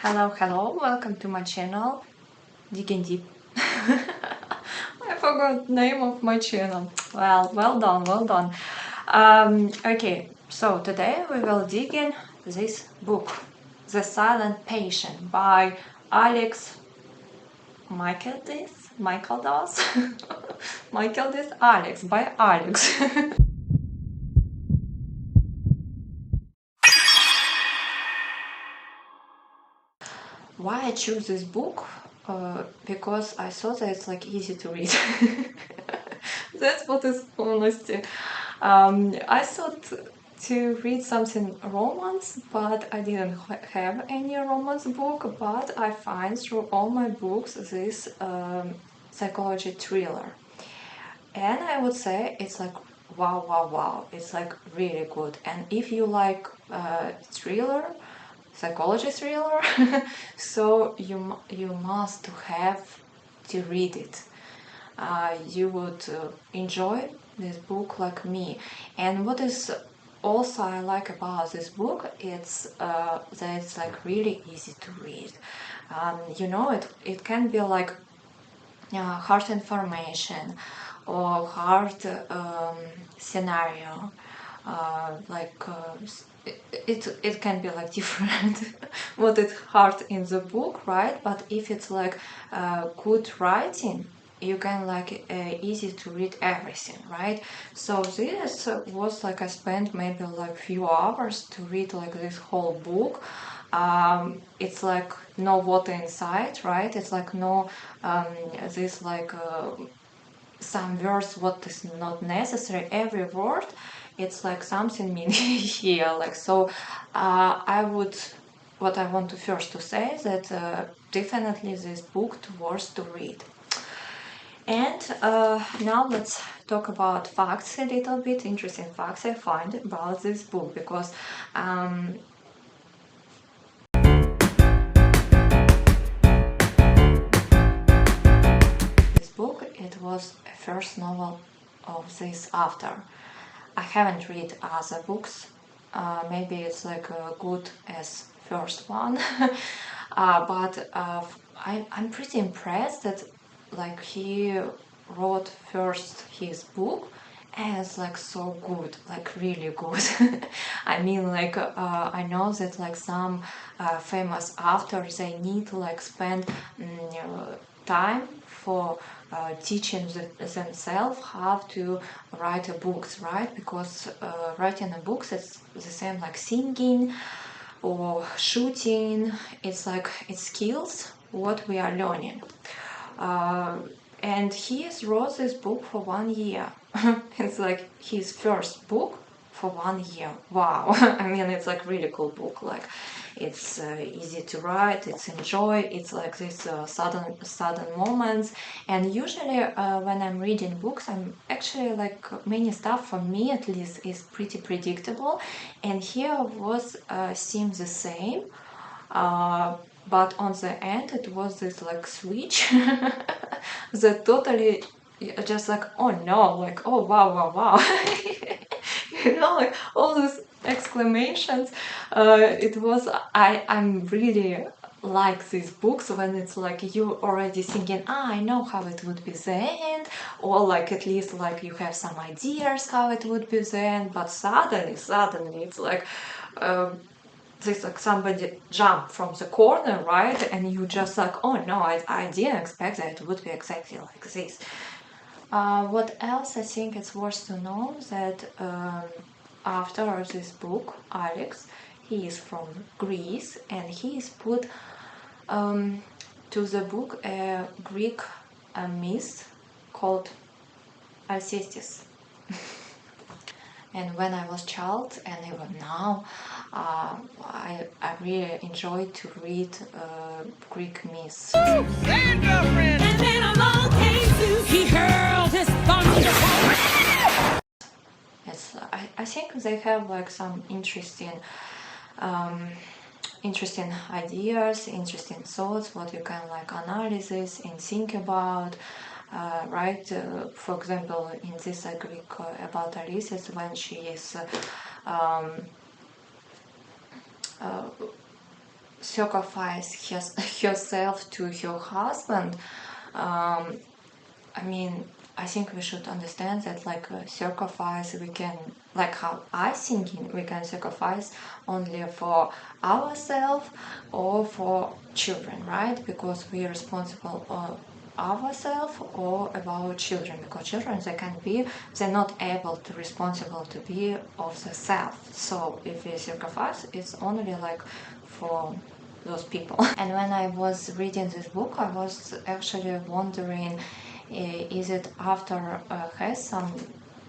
Hello, welcome to my channel, Digging Deep. I forgot the name of my channel. Well done. Okay, so today we will dig in this book, The Silent Patient by Alex Michaelides, Alex by Alex. Why I choose this book? Because I thought that it's like easy to read. That's what is honesty. I thought to read something romance, but I didn't have any romance book. But I find through all my books this psychology thriller, and I would say it's like wow. It's like really good. And if you like thriller, psychology thriller, so you must have to read it. You would enjoy this book like me. And what is also I like about this book, it's that it's like really easy to read. It can be like hard information or hard scenario, it can be like different what is hard in the book, right? But if it's like good writing, you can like easy to read everything, right? So this was like I spent maybe like few hours to read like this whole book. It's like no water inside, right? It's like no this like some words what is not necessary. Every word it's like something meaning here, like so. What I want to first to say that definitely this book worth to read. And now let's talk about facts a little bit, interesting facts I find about this book, because this book, it was a first novel of this author. I haven't read other books. Maybe it's like good as first one, but I'm pretty impressed that like he wrote first his book and it's like so good, like really good. I mean, like I know that like some famous authors, they need to like spend time for teaching themselves how to write a books, right? Because writing a books is the same like singing or shooting. It's like it's skills what we are learning. And he has wrote this book for 1 year. It's like his first book for 1 year. Wow. I mean, it's like really cool book. Like it's easy to write, it's enjoy, it's like this sudden moments. And usually when I'm reading books, I'm actually like many stuff for me at least is pretty predictable, and here was seems the same, but on the end it was this like switch that totally just like, oh no, like oh wow. Like all these exclamations. It was I'm really like these books when it's like you already thinking, I know how it would be the end, or like at least like you have some ideas how it would be the end, but suddenly it's like this like somebody jump from the corner, right? And you just like, oh no, I didn't expect that it would be exactly like this. What else I think it's worth to know that after this book, Alex, he is from Greece, and he is put to the book a Greek myth called Alcestis. And when I was child, and even now, I really enjoy to read Greek myths. Yes, I think they have like some interesting ideas, interesting thoughts, what you can like analysis and think about. Right, for example, in this Greek about Alicia, when she is sacrifice herself to her husband. I mean, I think we should understand that like sacrifice, we can, like how I thinking, we can sacrifice only for ourselves or for children, right? Because we are responsible ourselves or about children, because children, they're not able to responsible to be of the self. So if we sacrifice, it's only like for those people. And when I was reading this book, I was actually wondering, is it after has some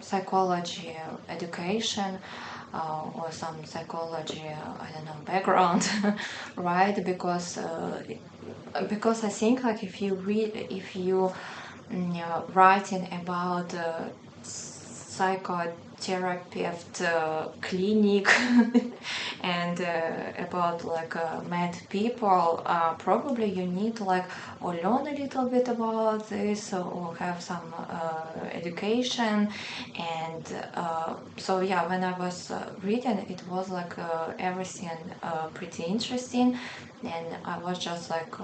psychology education or some psychology, I don't know, background, right? Because I think like if you writing about psychotherapist clinic and about like mad people, probably you need to like or learn a little bit about this or have some education. And so yeah, when I was reading, it was like everything pretty interesting, and I was just like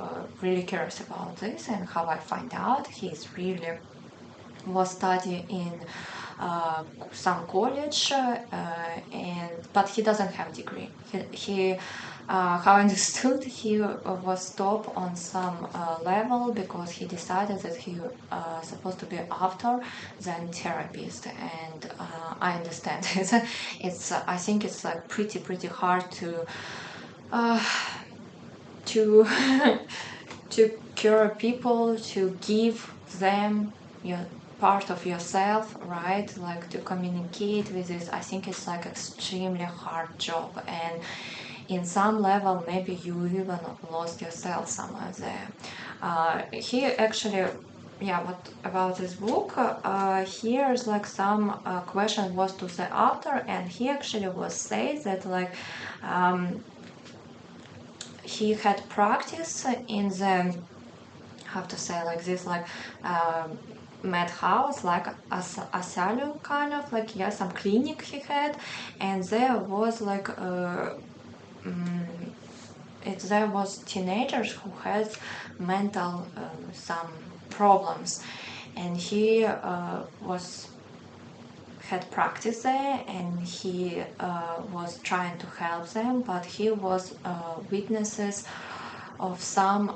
really curious about this. And how I find out, he's really was studying in some college, but he doesn't have degree. He how I understood, he was stopped on some level because he decided that he supposed to be after than therapist. And I understand it's I think it's like pretty hard to to to cure people, to give them your part of yourself, right? Like to communicate with this. I think it's like extremely hard job, and in some level maybe you even lost yourself somewhere there. He actually, yeah, what about this book, here's like some question was to the author, and he actually was say that like he had practice in the, how to say like this, like madhouse, like asylum kind of, like yeah, some clinic he had, and there was like there was teenagers who had mental some problems, and he had practice there, and he was trying to help them, but he was witnesses of some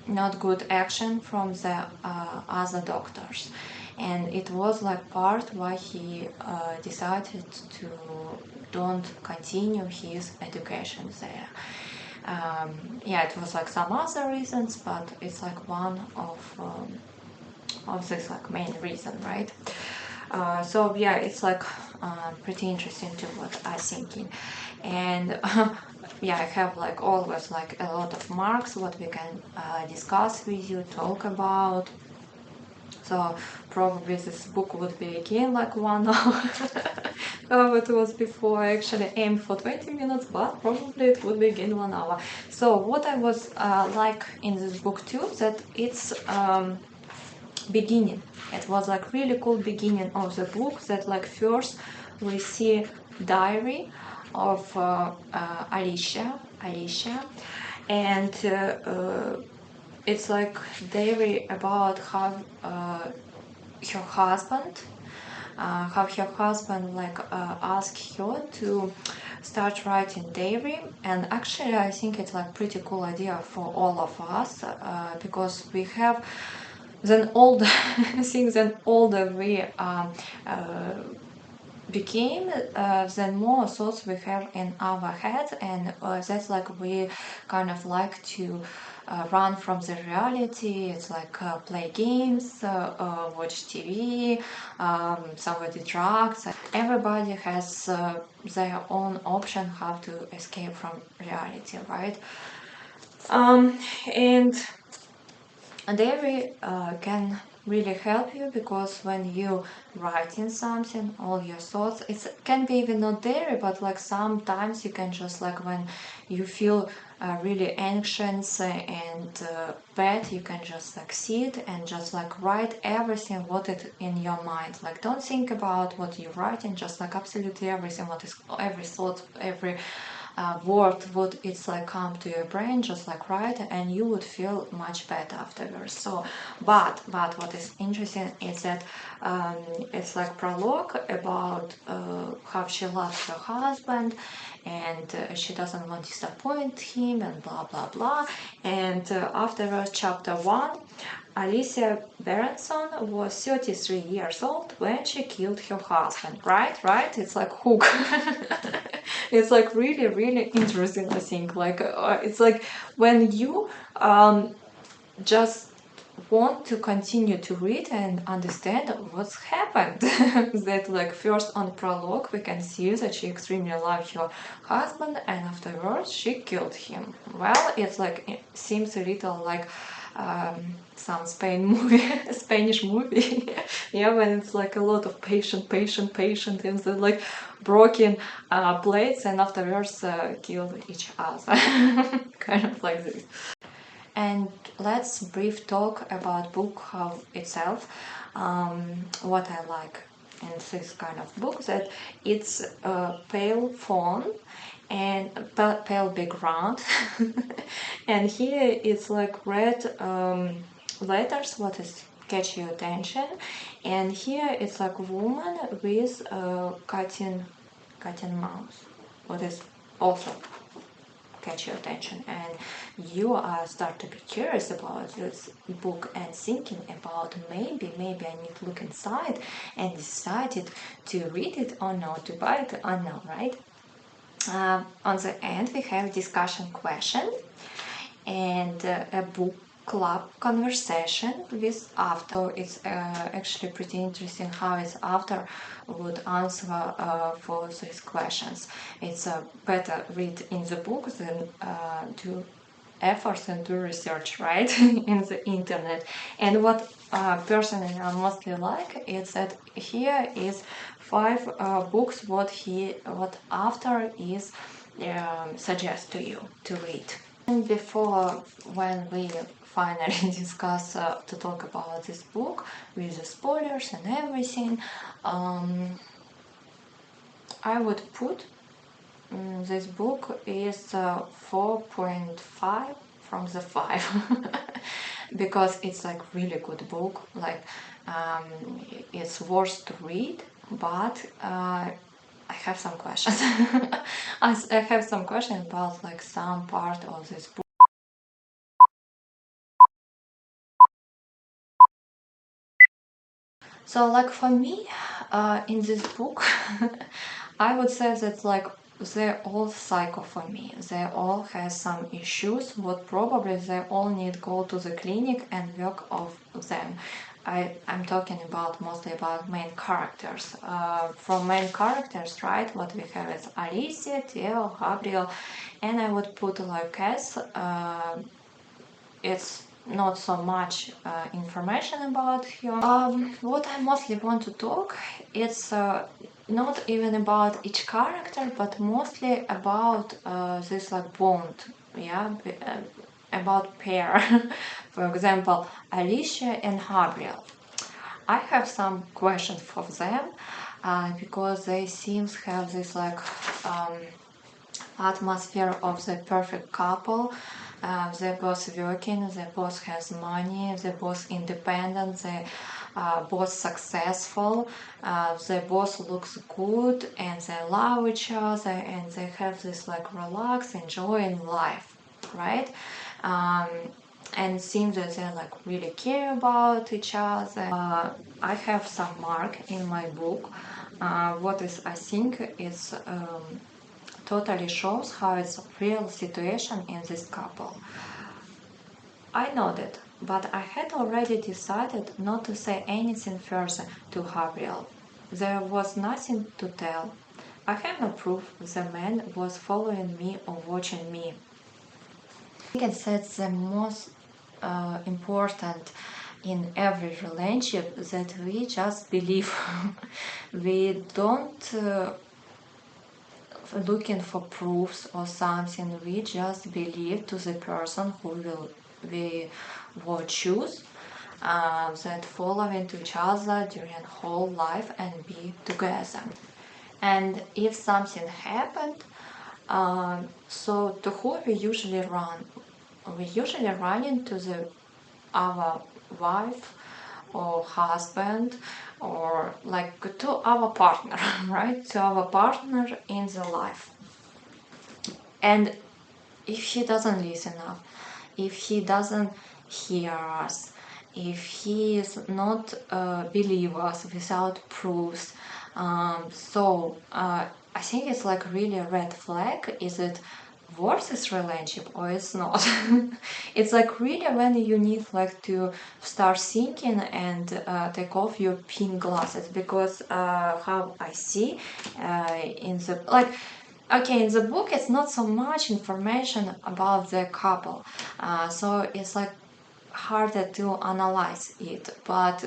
not good action from the other doctors, and it was like part why he decided to don't continue his education there. Yeah, it was like some other reasons, but it's like one of this like main reason, right? So yeah, it's like pretty interesting to what I'm thinking. And yeah, I have like always like a lot of marks what we can discuss with you, talk about. So probably this book would be again like 1 hour. It was before. I actually aimed for 20 minutes, but probably it would be again 1 hour. So what I was like in this book too, that it's beginning. It was like really cool beginning of the book, that like first we see diary of Alicia, and it's like diary about how her husband, like asked her to start writing diary. And actually I think it's like pretty cool idea for all of us, because we have then older things, then older we became, then more thoughts we have in our head, and that's like we kind of like to run from the reality. It's like play games, watch TV, somebody drugs. Everybody has their own option how to escape from reality, right? And diary can really help you, because when you write in something, all your thoughts, it can be even not diary, but like sometimes you can just like when you feel really anxious and bad, you can just like sit and just like write everything what is in your mind. Like don't think about what you're writing, just like absolutely everything, what is every thought, every word would it's like come to your brain, just like write, and you would feel much better afterwards. So but what is interesting is that it's like prologue about how she loves her husband, and she doesn't want to disappoint him, and blah blah blah. And afterwards, chapter 1, Alicia Berenson was 33 years old when she killed her husband. Right? It's like hook. It's like really, really interesting, I think. Like it's like when you just want to continue to read and understand what's happened. That like first on prologue we can see that she extremely loved her husband, and afterwards she killed him. Well, it's like it seems a little like some Spanish movie. Yeah, when it's like a lot of patient, and then like broken plates, and afterwards kill each other. Kind of like this. And let's brief talk about book itself. What I like in this kind of book, that it's a pale font and pale background, and here it's like red letters what is catch your attention, and here it's like a woman with cutting mouth, what is also catch your attention, and you start to be curious about this book and thinking about maybe I need to look inside, and decided to read it or not, to buy it or not, right? On the end we have discussion question and a book club conversation with author. So it's actually pretty interesting how its author would answer for these questions. It's better read in the book than do efforts and do research, right? In the internet. And what personally I mostly like is that here is 5 books what author is suggest to you to read. And before, when we finally discuss to talk about this book with the spoilers and everything, I would put this book is 4.5 from the 5 because it's like really good book. Like it's worth to read, but I have some questions. I have some questions about like some part of this book. So like for me, in this book, I would say that like they're all psycho for me. They all have some issues, what probably they all need go to the clinic and work off them. I'm talking about mostly about main characters. From main characters, right, what we have is Alicia, Theo, Gabriel, and I would put like Cass. It's not so much information about her. What I mostly want to talk, it's not even about each character, but mostly about this like bond, yeah, about pair. For example, Alicia and Gabriel. I have some questions for them because they seem to have this like atmosphere of the perfect couple. They're both working, they both has money, they're both independent, they both successful, they both looks good, and they love each other, and they have this like relaxed, enjoying life, right? And it seems that they like really care about each other. I have some mark in my book. What is I think is totally shows how it's a real situation in this couple. I nodded, but I had already decided not to say anything further to Gabriel. There was nothing to tell. I had no proof the man was following me or watching me. I think that's the most important in every relationship, that we just believe. We don't looking for proofs or something. We just believe to the person who we will choose, that following to each other during whole life and be together. And if something happened, So to who we usually run? We usually run into our wife or husband, or like to our partner, right? To our partner in the life. And if he doesn't listen up, if he doesn't hear us, if he is not believe us without proofs, I think it's like really a red flag. Is it worth this relationship or it's not? It's like really when you need like to start thinking and take off your pink glasses, because how I see in the like. Okay, in the book, it's not so much information about the couple, so it's like harder to analyze it. But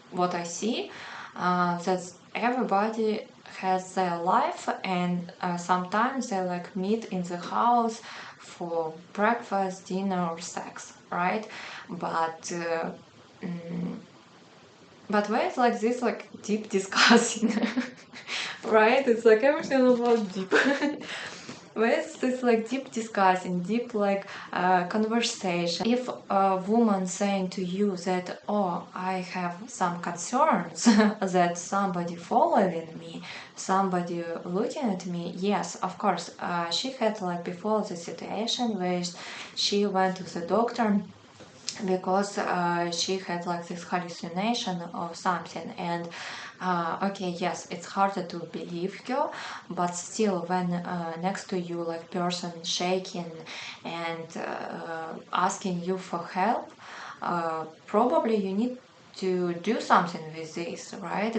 what I see, that everybody has their life, and sometimes they like meet in the house for breakfast, dinner, or sex, right? But but where it's like this, like deep discussing, right? It's like everything about deep. Where it's this like deep discussing, deep like conversation. If a woman saying to you that, oh, I have some concerns that somebody following me, somebody looking at me, yes, of course, she had like before the situation where she went to the doctor because she had like this hallucination or something. And okay, yes, it's harder to believe her, but still when next to you like person shaking and asking you for help, probably you need to do something with this, right?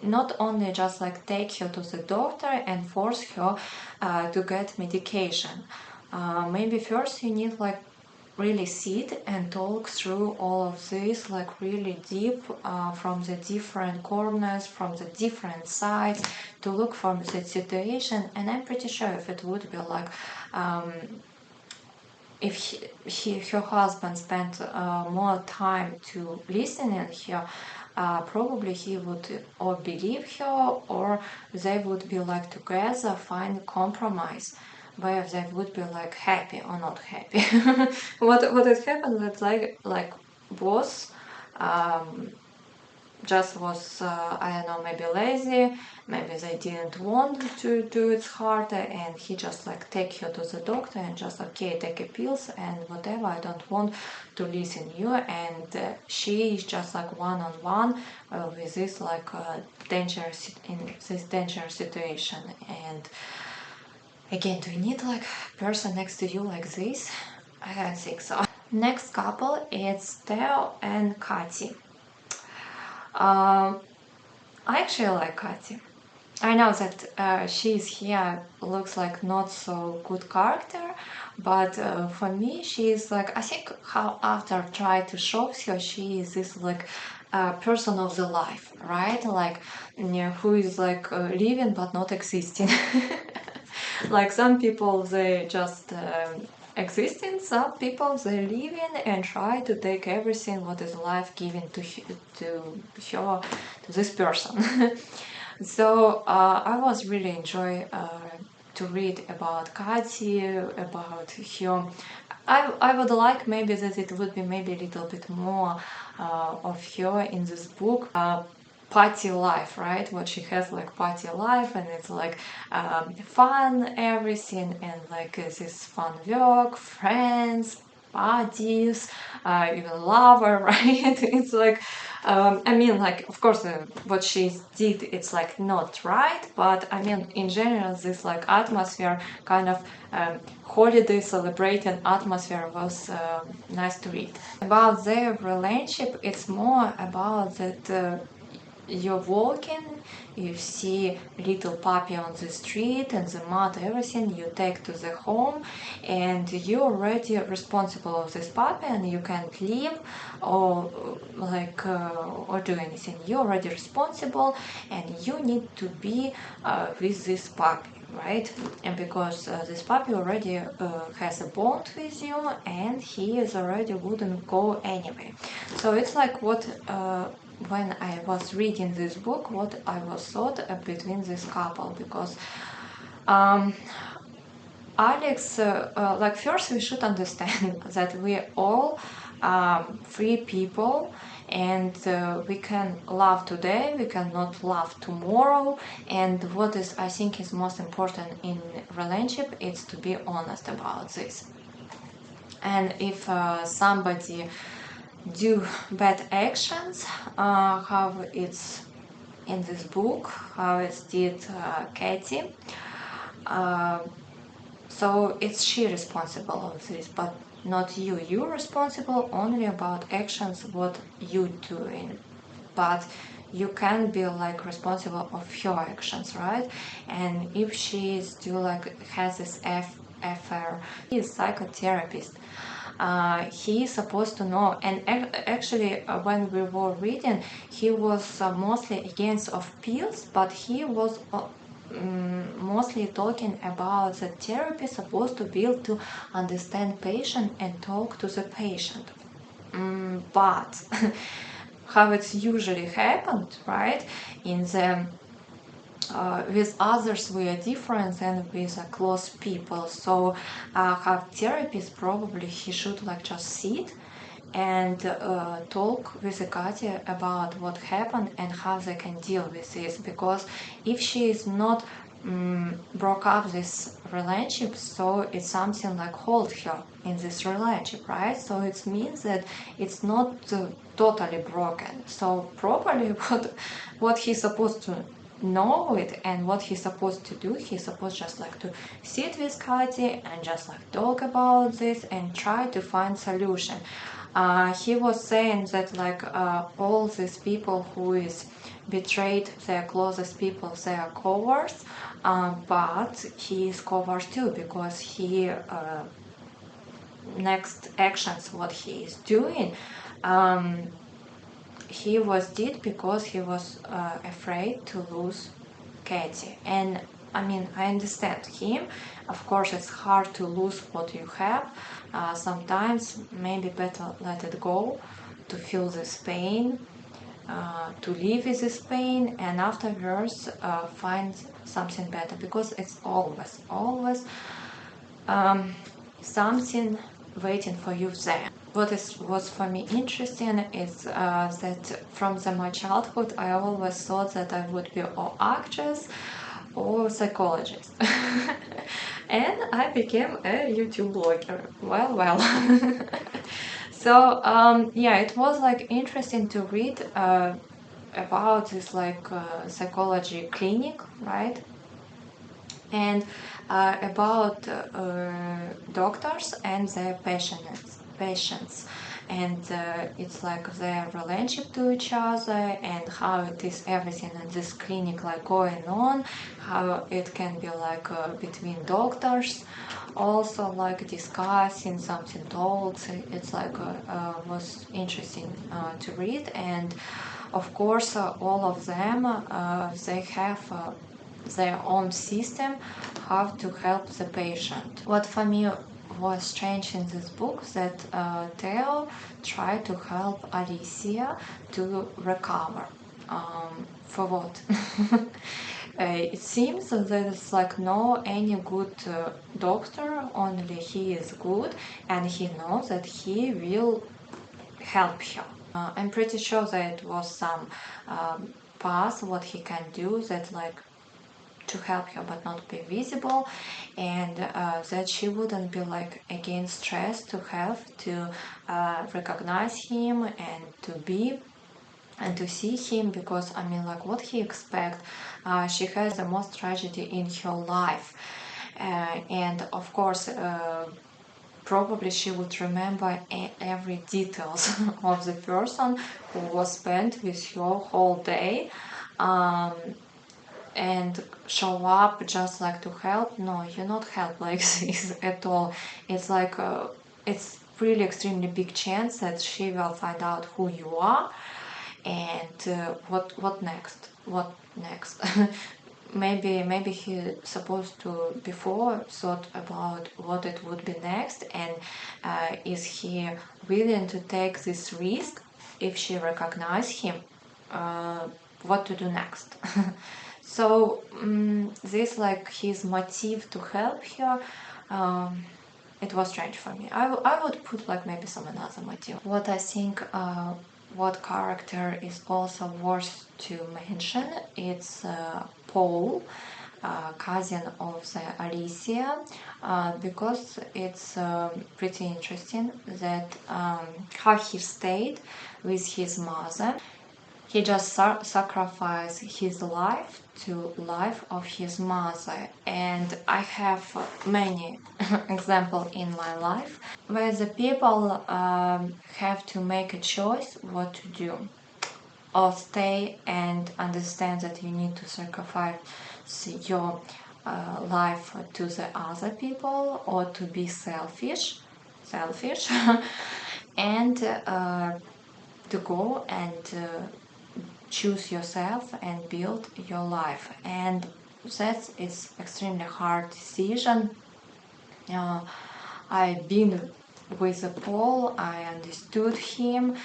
Not only just like take her to the doctor and force her to get medication. Maybe first you need like really sit and talk through all of this like really deep, from the different corners, from the different sides, to look for the situation. And I'm pretty sure if it would be like if her husband spent more time to listening her, probably he would or believe her, or they would be like together find compromise where they would be like happy or not happy. What has happened that like both just was I don't know, maybe lazy, maybe they didn't want to do it harder, and he just like take her to the doctor and just okay, take a pills and whatever, I don't want to listen you. And she is just like one-on-one with this like dangerous, in this dangerous situation. And again, do you need like person next to you like this? I don't think so. Next couple is Theo and Kati. I actually like Kati. I know that she's here, looks like not so good character, but for me, she's like, I think how after try to show her, she is this like person of the life, right? Like, yeah, who is like living but not existing. Like some people, they just existing, some people they live in and try to take everything what is life given to her, to this person. So I was really enjoy to read about Kati, about her. I would like maybe that it would be maybe a little bit more of her in this book. Party life, right? What she has like party life, and it's like fun, everything, and like this fun work, friends, parties, even lover, right? It's like, I mean, like, of course, what she did, it's like not right, but I mean, in general, this like atmosphere, kind of holiday celebrating atmosphere was nice to read. About their relationship, it's more about that. You're walking, you see little puppy on the street and the mud, everything you take to the home, and you're already responsible of this puppy, and you can't leave or like or do anything. You're already responsible, and you need to be with this puppy, right? And because this puppy already has a bond with you, and he is already wouldn't go anyway. So it's like what when I was reading this book, what I was thought between this couple, because Alex, like first we should understand that we all free people, and we can love today, we cannot love tomorrow. And what is, I think, is most important in relationship is to be honest about this. And if somebody do bad actions, how it's in this book, how it did Katie. So it's she responsible of this, but not you. You're responsible only about actions what you doing, but you can be like responsible of your actions, right? And if she still like has this affair, he is psychotherapist. He is supposed to know, and actually when we were reading, he was mostly against of pills, but he was mostly talking about the therapy supposed to be able to understand patient and talk to the patient. But how it's usually happened, right? In the with others we are different than with close people. So have therapist, probably he should like just sit and talk with Katya about what happened and how they can deal with this. Because if she is not broke up this relationship, so it's something like hold her in this relationship, right? So it means that it's not totally broken. So probably what he's supposed to know it, and what he's supposed to do, he's supposed just like to sit with Katie and just like talk about this and try to find solution. He was saying that like all these people who is betrayed their closest people, they are cowards, but he is coward too, because he next actions what he is doing, he was did because he was afraid to lose Katie. And I mean, I understand him. Of course, it's hard to lose what you have. Sometimes maybe better let it go, to feel this pain, to live with this pain, and afterwards find something better, because it's always something waiting for you there. What was for me interesting is that from my childhood I always thought that I would be or actress or psychologist. And I became a YouTube blogger. Well. So yeah, it was like interesting to read about this like psychology clinic, right? And about doctors and their patients, and it's like their relationship to each other, and how it is everything in this clinic like going on, how it can be like between doctors also like discussing something told. It's like was interesting to read. And of course all of them they have their own system how to help the patient. What for me was strange in this book, that Theo tried to help Alicia to recover. For what? It seems that there's like no any good doctor, only he is good, and he knows that he will help her. I'm pretty sure that it was some path what he can do, that like to help her but not be visible, and that she wouldn't be like again stressed to have to recognize him and to be and to see him. Because I mean, like what he expect, she has the most tragedy in her life, and of course probably she would remember every details of the person who was spent with her whole day, and show up just like to help. No, you not help like this at all. It's like it's really extremely big chance that she will find out who you are, and what next. Maybe he supposed to before thought about what it would be next, and is he willing to take this risk if she recognize him, what to do next. So this like his motive to help her it was strange for me. I would put like maybe some another material. What I think, what character is also worth to mention, it's Paul, cousin of the Alicia, because it's pretty interesting that how he stayed with his mother. He just sacrificed his life to life of his mother, and I have many examples in my life where the people have to make a choice what to do, or stay and understand that you need to sacrifice your life to the other people, or to be selfish and to go and choose yourself and build your life. And that is extremely hard decision. I've been with Paul, I understood him,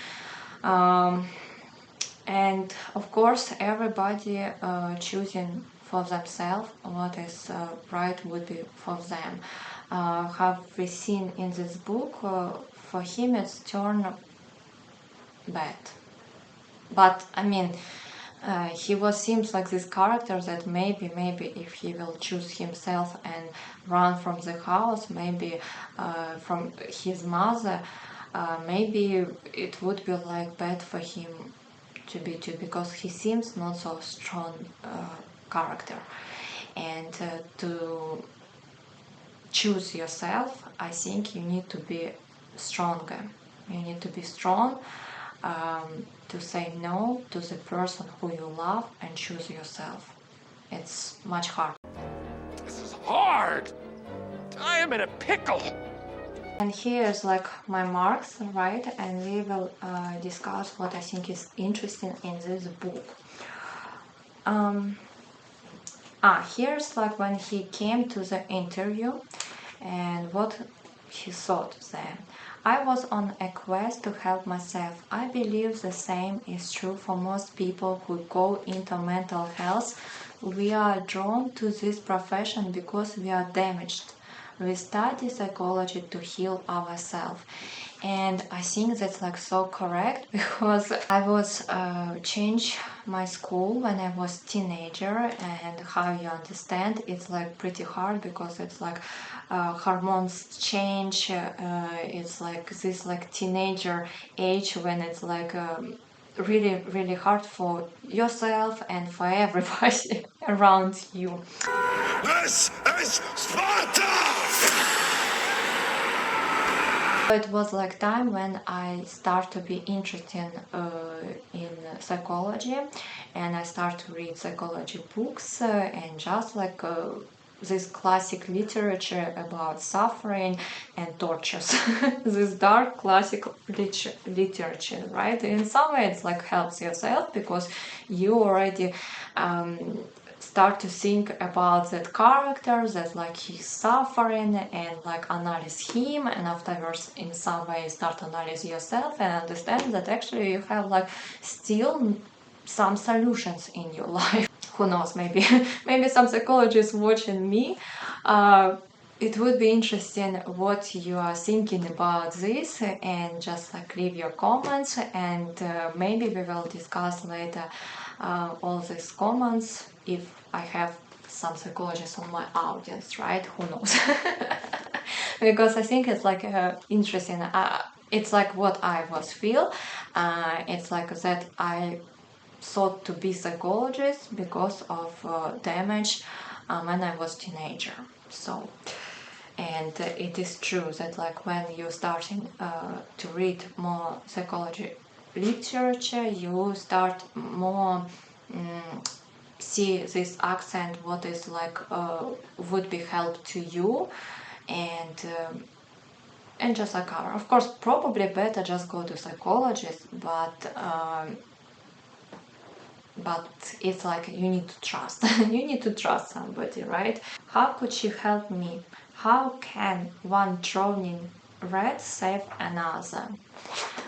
and of course everybody choosing for themselves what is right would be for them. Have we seen in this book, for him it's turned bad. But I mean, he seems like this character that maybe if he will choose himself and run from the house, maybe from his mother, maybe it would be like bad for him to be too, because he seems not so strong character. And to choose yourself, I think you need to be stronger. You need to be strong, to say no to the person who you love and choose yourself. It's much harder. This is hard! I am in a pickle! And here's like my marks, right? And we will discuss what I think is interesting in this book. Here's like when he came to the interview and what he thought then. I was on a quest to help myself. I believe the same is true for most people who go into mental health. We are drawn to this profession because we are damaged. We study psychology to heal ourselves. And I think that's like so correct, because I was changed my school when I was teenager, and how you understand it's like pretty hard, because it's like hormones change, it's like this like teenager age when it's like really hard for yourself and for everybody around you. This is Sparta! It was like time when I start to be interested in psychology, and I start to read psychology books, and just like this classic literature about suffering and tortures. This dark classic literature, right? In some way it's like helps yourself, because you already start to think about that character, that like he's suffering, and like analyze him, and afterwards in some way start analyze yourself and understand that actually you have like still some solutions in your life. Who knows, maybe some psychologist watching me, it would be interesting what you are thinking about this, and just like leave your comments, and maybe we will discuss later all these comments if I have some psychologists on my audience, right? Who knows? Because I think it's like interesting. It's like what I was feel. It's like that I thought to be psychologist because of damage when I was teenager. So, and it is true that like when you're starting to read more psychology literature, you start more see this accent, what is like would be help to you, and just like of course probably better just go to psychologist, but it's like you need to trust. You need to trust somebody, right? How could she help me? How can one drowning rat save another?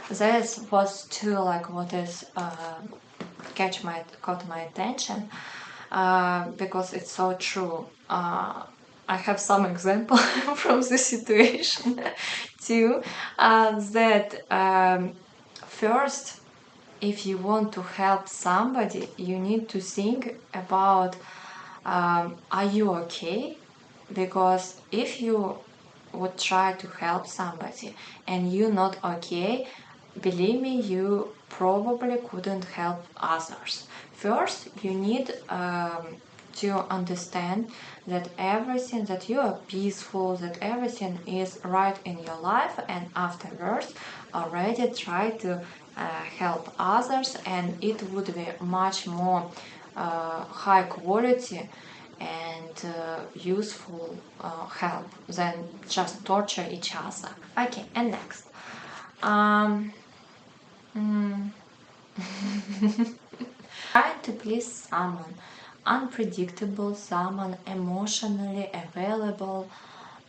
This was too like what is caught my attention, because it's so true. I have some example from the situation too, that first, if you want to help somebody, you need to think about, are you okay? Because if you would try to help somebody and you're not okay, believe me, you probably couldn't help others. First, you need to understand that everything, that you are peaceful, that everything is right in your life, and afterwards already try to help others, and it would be much more high quality and useful help than just torture each other. Okay, and next. Trying to please someone unpredictable, someone emotionally available,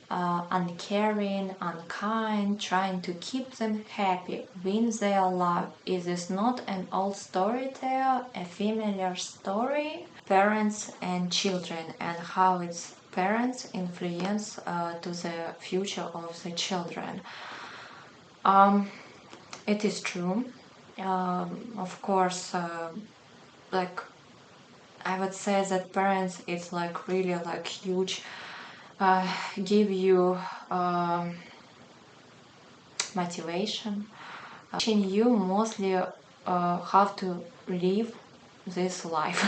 uncaring, unkind, trying to keep them happy, win their love. Is this not an old story tale, a familiar story? Parents and children, and how its parents influence to the future of the children. It is true. Of course, like I would say that parents is like really like huge, give you motivation, teaching you mostly how to live this life.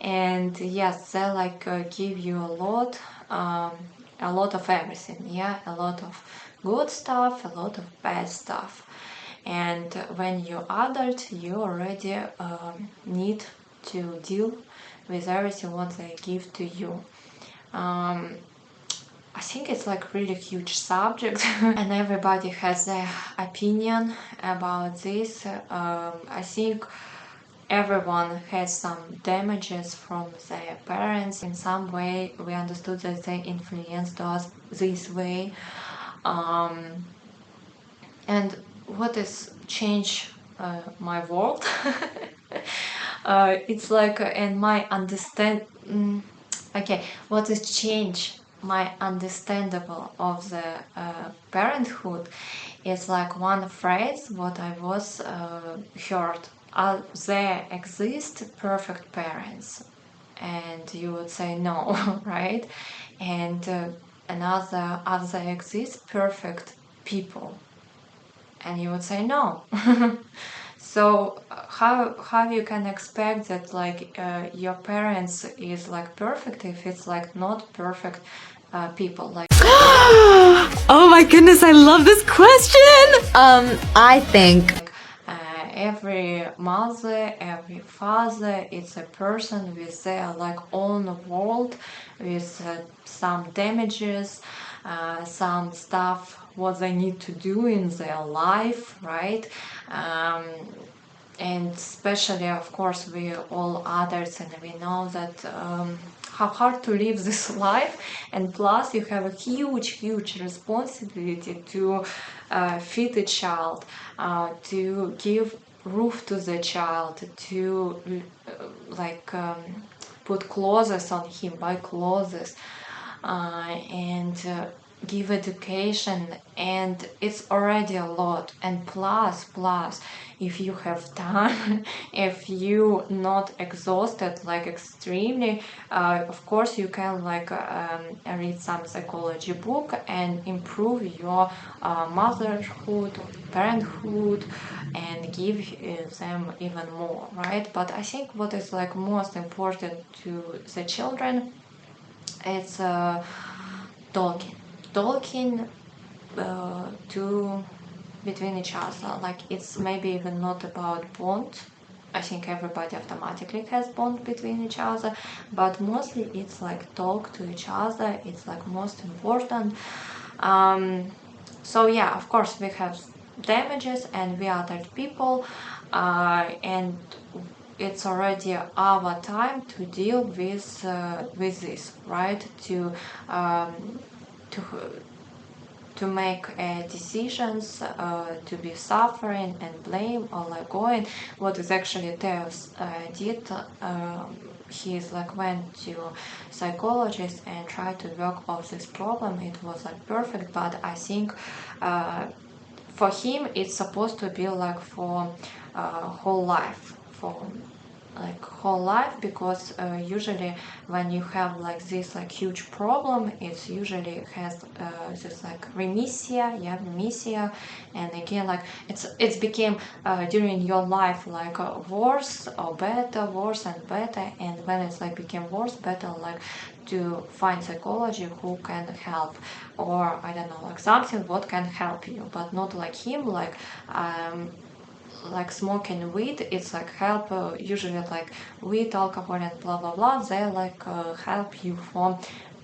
And yes, they like give you a lot of everything. Yeah, a lot of good stuff, a lot of bad stuff. And when you're adult, you already need to deal with everything what they give to you. I think it's like really huge subject and everybody has their opinion about this. I think everyone has some damages from their parents in some way. We understood that they influenced us this way. And what has changed my world? It's like, and my okay, what has changed my understandable of the parenthood is like one phrase what I was heard. There exist perfect parents, and you would say no, right? And another, there exist perfect people, and you would say no. So how you can expect that like your parents is like perfect if it's like not perfect people, like Oh my goodness, I love this question. I think every mother, every father, it's a person with their like own world, with some damages, some stuff what they need to do in their life, right? And especially, of course, we all adults, and we know that how hard to live this life, and plus you have a huge responsibility to feed a child, to give roof to the child, to put clothes on him, buy clothes, and give education, and it's already a lot. And plus if you have time, if you not exhausted like extremely, of course you can like read some psychology book and improve your motherhood, parenthood, and give them even more, right? But I think what is like most important to the children, it's talking to between each other. Like it's maybe even not about bond. I think everybody automatically has bond between each other, but mostly it's like talk to each other. It's like most important. So yeah, of course we have damages and we are that people, and it's already our time to deal with this, right? To make decisions, to be suffering and blame or like going. What is actually Theo did he's like went to psychologist and tried to work off this problem, it was like perfect. But I think for him it's supposed to be like for whole life, for like whole life, because usually when you have like this like huge problem, it's usually has this like remissia, and again like it's became during your life like worse or better, worse and better, and when it's like became worse, better like to find psychology who can help, or I don't know, like something what can help you, but not like him like smoking weed. It's like help usually like weed, alcohol, and blah blah blah, they like help you for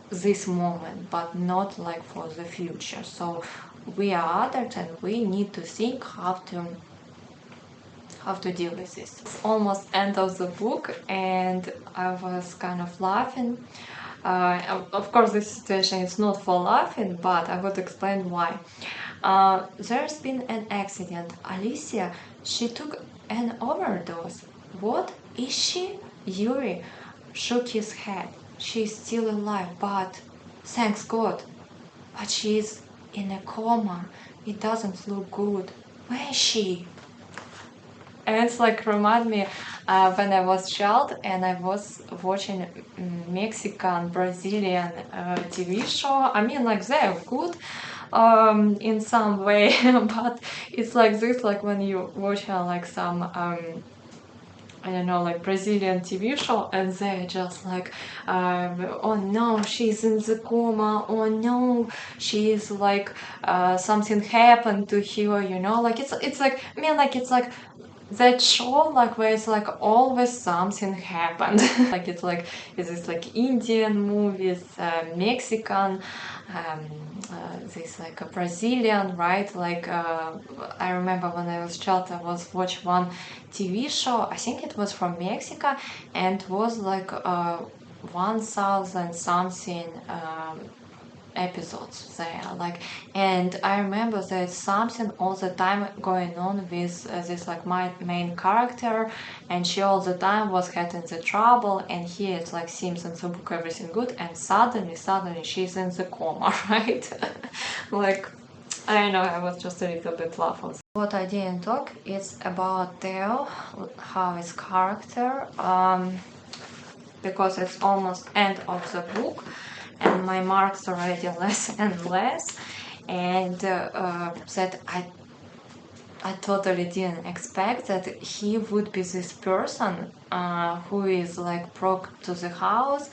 this moment, but not like for the future. So we are adults and we need to think how to deal with this. It's almost end of the book and I was kind of laughing. Of course this situation is not for laughing, but I would explain why. There's been an accident. Alicia, she took an overdose. What is she? Yuri shook his head. She's still alive, but thanks God. But she's in a coma. It doesn't look good. Where is she? And it's like remind me when I was child and I was watching Mexican, Brazilian TV show. I mean, like they're good in some way, but it's like this, like when you watch like some I don't know, like Brazilian TV show, and they're just like, oh no, she's in the coma. Oh no, she's like, something happened to her. You know, like it's like, I mean, like it's like that show like where it's like always something happened. Like it's like this like Indian movies, Mexican, this like a Brazilian, right? Like I remember when I was child, I was watch one TV show. I think it was from Mexico, and it was like 1,000 something episodes there, like, and I remember there's something all the time going on with this like my main character, and she all the time was getting the trouble, and here it's like seems in the book everything good, and suddenly she's in the coma. Right? Like, I don't know, I was just a little bit laughing. What I didn't talk is about Theo, how his character, because it's almost end of the book and my marks already less and less, and that I totally didn't expect that he would be this person who is like broke to the house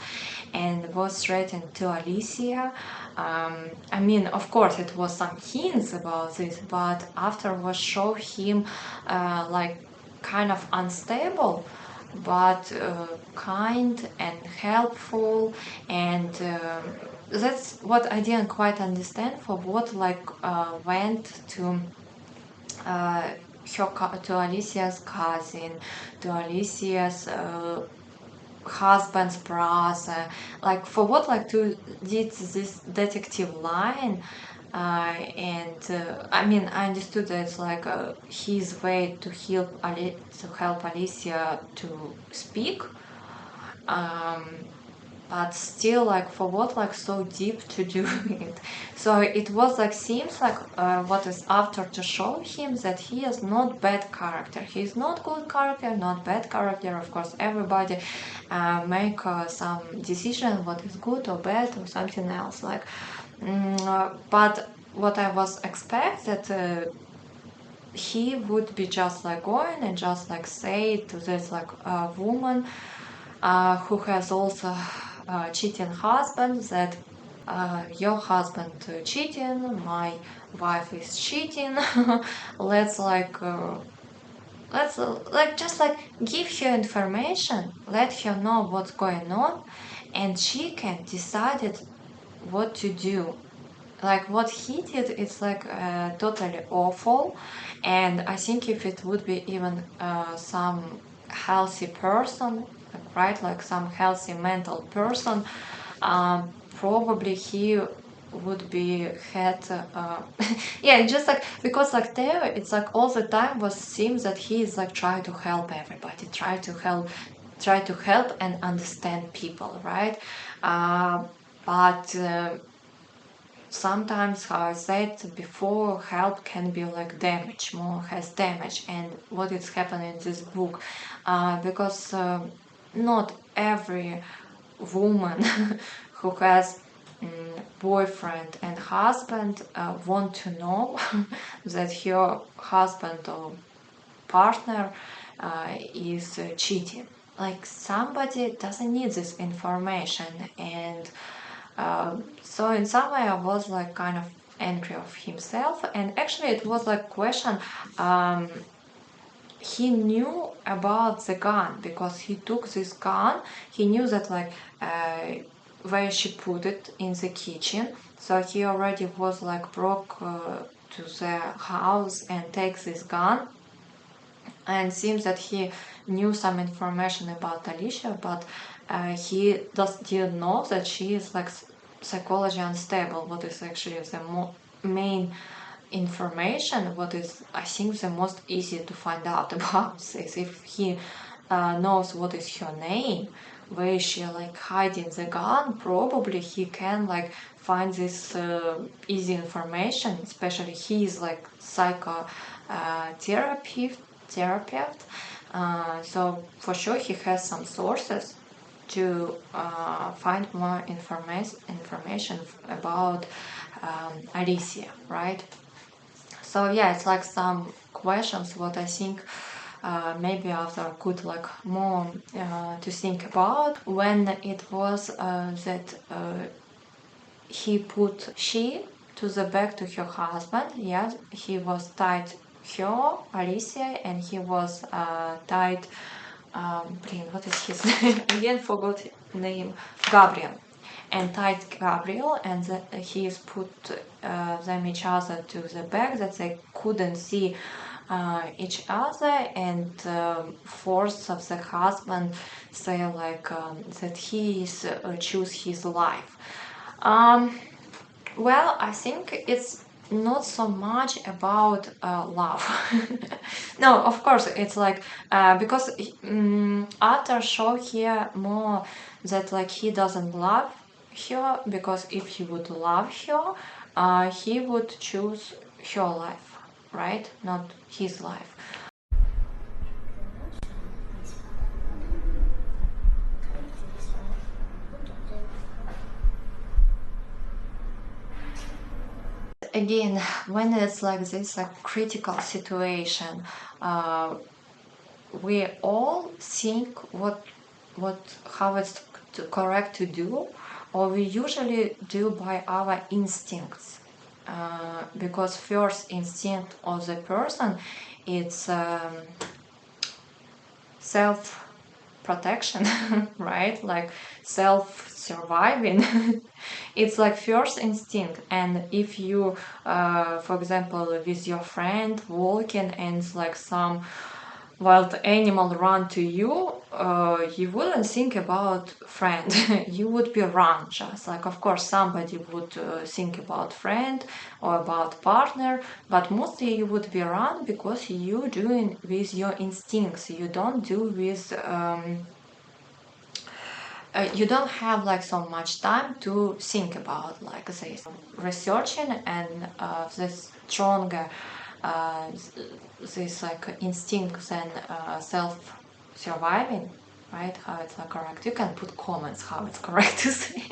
and was threatened to Alicia. I mean, of course, it was some hints about this, but afterwards show him like kind of unstable, but kind and helpful, and that's what I didn't quite understand for what like went to to Alicia's cousin, to Alicia's husband's brother, like for what like to did this detective line, and I mean I understood that it's like his way to help Alicia to speak, but still like for what like so deep to do it. So it was like seems like what is after to show him that he is not bad character, he's not good character, not bad character. Of course everybody make some decision what is good or bad or something else, like but what I was expect that he would be just like going and just like say to this like woman who has also cheating husband that your husband cheating, my wife is cheating. Let's like let's just like give her information, let her know what's going on, and she can decide it what to do. Like what he did is like totally awful, and I think if it would be even some healthy person, right, like some healthy mental person, probably he would be had yeah, just like because like there it's like all the time was seems that he is like trying to help everybody, try to help and understand people, right? But sometimes, how I said before, help can be like damage, more has damage, and what is happening in this book, because not every woman who has boyfriend and husband want to know that her husband or partner is cheating. Like, somebody doesn't need this information, and so in some way I was like kind of angry of himself, and actually it was like question. He knew about the gun because he took this gun. He knew that like where she put it in the kitchen, so he already was like broke to the house and takes this gun. And seems that he knew some information about Alicia, but he didn't know that she is like psychology unstable, what is actually the main information, what is I think the most easy to find out about this. If he knows what is her name, where she like hiding the gun, probably he can like find this easy information, especially he is like therapist, so for sure he has some sources to find more information about Alicia, right? So yeah, it's like some questions what I think maybe after could like more to think about when it was that he put she to the back to her husband. Yes, he was tied her, Alicia, and he was tied, what is his name? Again, forgot name. Gabriel. And tied Gabriel, and he is put them each other to the back that they couldn't see each other, and force of the husband say like that he is choose his life. Well, I think it's not so much about love. No, of course, it's like because after show here more that like he doesn't love her, because if he would love her, he would choose her life, right? Not his life. Again, when it's like this like critical situation, we all think how it's correct to do, or we usually do by our instincts, because first instinct of the person, it's self protection, right? Like self surviving. It's like first instinct. And if you for example with your friend walking and it's like some wild animal run to you, you wouldn't think about friend. You would be run, just like of course somebody would think about friend or about partner, but mostly you would be run because you doing with your instincts. You don't do with you don't have like so much time to think about like this researching, and this stronger this like instincts and self-surviving, right? How it's like correct. You can put comments how it's correct to say.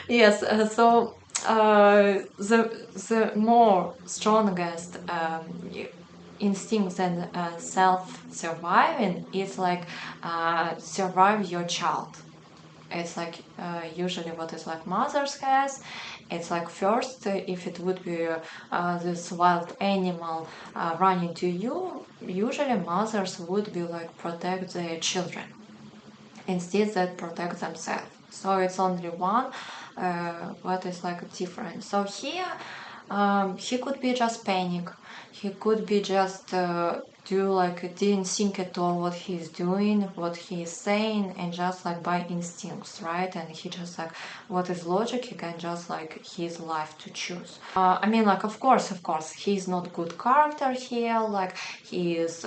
Yes. So the more strongest instincts and self-surviving is like survive your child. It's like usually what is like mothers has. It's like first, if it would be this wild animal running to you, usually mothers would be like protect their children instead that protect themselves. So it's only one what is like different. So here he could be just panic. He could be just do like didn't think at all what he's doing, what he's saying, and just like by instincts, right? And he just like what is logic, he can just like his life to choose. I mean, like of course, he's not good character here. Like he is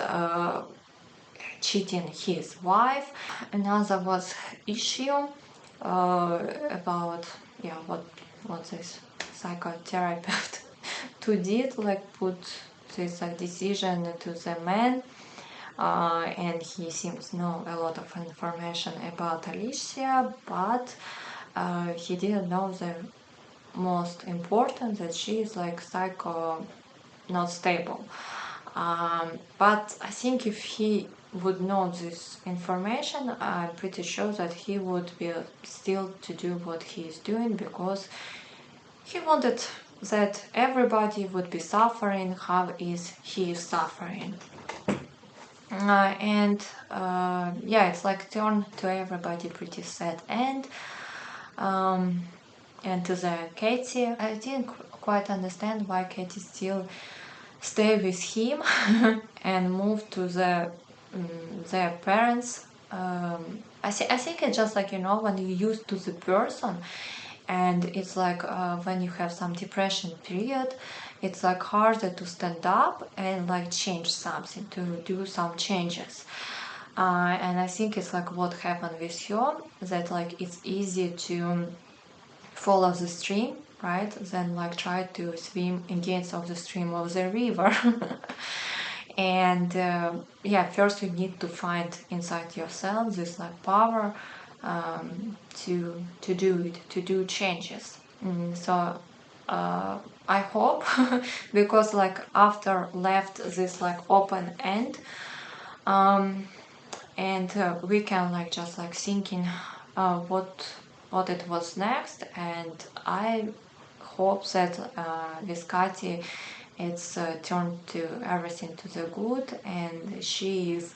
cheating his wife. Another was issue about what this psychotherapist to did, like put this decision to the man, and he seems to know a lot of information about Alicia, but he didn't know the most important, that she is like psycho not stable. But I think if he would know this information, I'm pretty sure that he would be still to do what he is doing, because he wanted that everybody would be suffering how is he suffering. Yeah, it's like turn to everybody pretty sad end. And to the Katie, I didn't quite understand why Katie still stay with him and move to their parents. I think it's just like, when you used to the person, and it's like when you have some depression period, it's like harder to stand up and like change something, to do some changes. And I think it's like what happened with her, that like it's easy to follow the stream, right, than like try to swim against of the stream of the river. And yeah, first you need to find inside yourself this like power to do it, to do changes. So I hope because like after left this like open end, and we can like just like thinking what it was next, and I hope that with Kati it's turned to everything to the good, and she is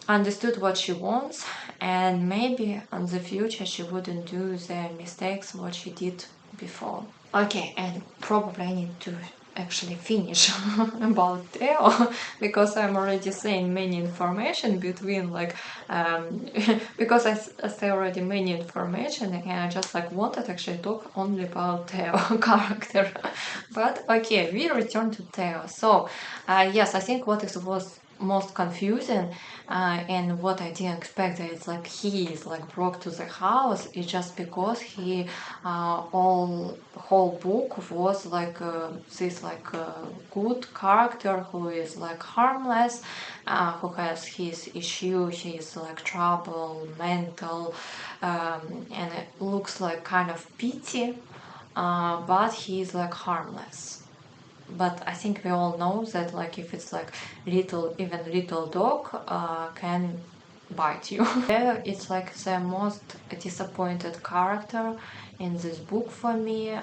understood what she wants, and maybe in the future she wouldn't do the mistakes what she did before. Okay, and probably I need to actually finish about Theo, because I'm already saying many information between like because I say already many information, and I just like wanted to actually talk only about Theo character. But okay, we return to Theo. So yes, I think what was most confusing and what I didn't expect, that it's like he is like brought to the house, is just because he whole book was like this like good character who is like harmless, who has his issue, his like trouble, mental, and it looks like kind of pity, but he's like harmless. But I think we all know that like if it's like even little dog can bite you. It's like the most disappointed character in this book for me.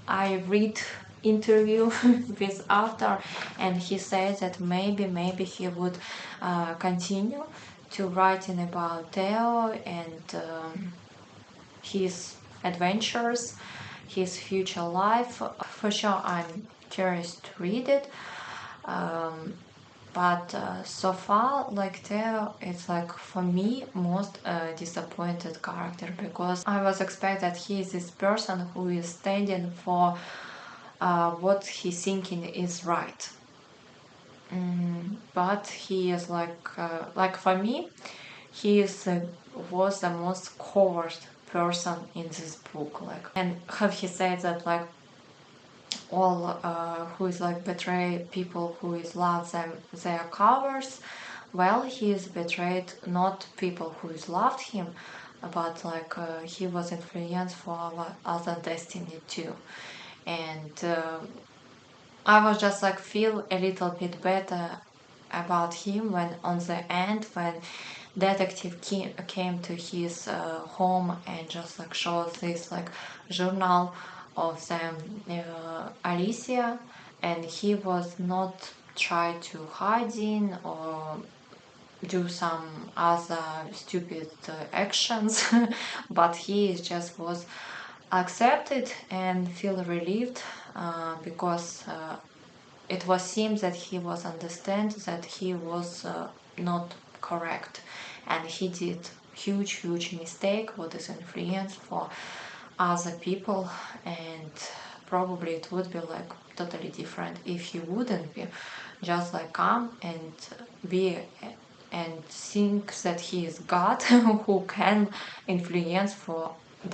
I read interview with author, and he said that maybe he would continue to writing about Theo and his adventures, his future life. For sure, I'm curious to read it. But so far, like Theo, it's like for me most disappointed character, because I was expecting that he is this person who is standing for what he's thinking is right. But he is like for me, he is was the most coward person in this book. Like, and have he said that like all who is like betray people who is love them, they are cowards. Well, he is betrayed not people who is loved him, but like he was influenced for our other destiny too. And I was just like feel a little bit better about him when on the end, when detective came to his home and just like showed this like journal of them Alicia, and he was not try to hiding or do some other stupid actions, but he just was accepted and feel relieved because it was seems that he was understand that he was not correct, and he did huge mistake what is influence for other people, and probably it would be like totally different if you wouldn't be just like come and be and think that he is God who can influence for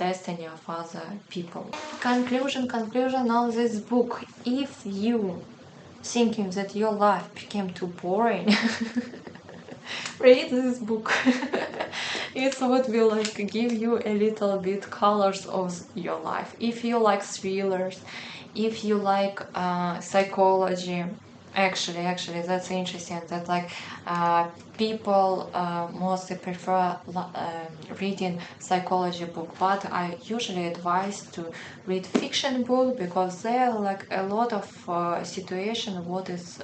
destiny of other people. Conclusion on this book. If you thinking that your life became too boring, read this book. It would be like give you a little bit colors of your life. If you like thrillers, if you like psychology, actually that's interesting that like people mostly prefer reading psychology book, but I usually advise to read fiction book because there are like a lot of situation what is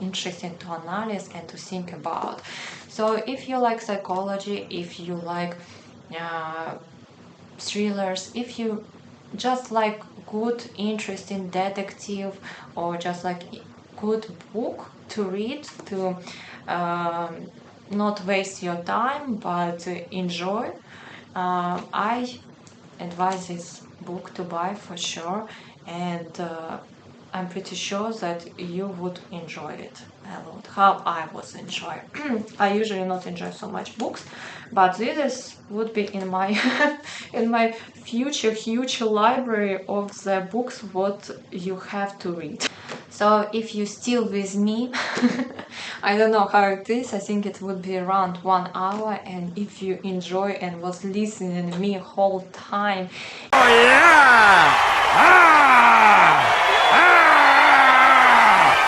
interesting to analyze and to think about. So if you like psychology, if you like thrillers, if you just like good interesting detective or just like good book to read to not waste your time but enjoy, I advise this book to buy for sure, and I'm pretty sure that you would enjoy it a lot. How I was enjoy. I usually not enjoy so much books, but this would be in my in my future huge library of the books what you have to read. So if you still with me, I don't know how it is, I think it would be around 1 hour, and if you enjoy and was listening to me whole time. Oh yeah!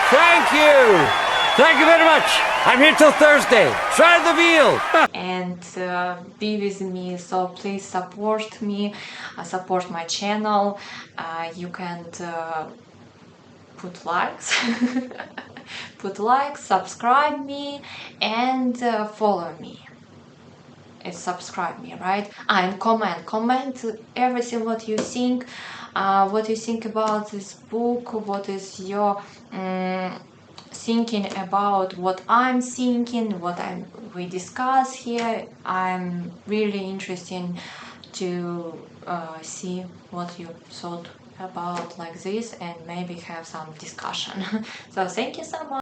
Thank you! Thank you very much! I'm here till Thursday. Try the veal! And be with me, so please support me, support my channel. You can put likes, subscribe me, and follow me. It's subscribe me, right? And comment everything what you think, about this book, what is your thinking about what I'm thinking, we discuss here. I'm really interested to see what you thought about like this and maybe have some discussion. So thank you so much.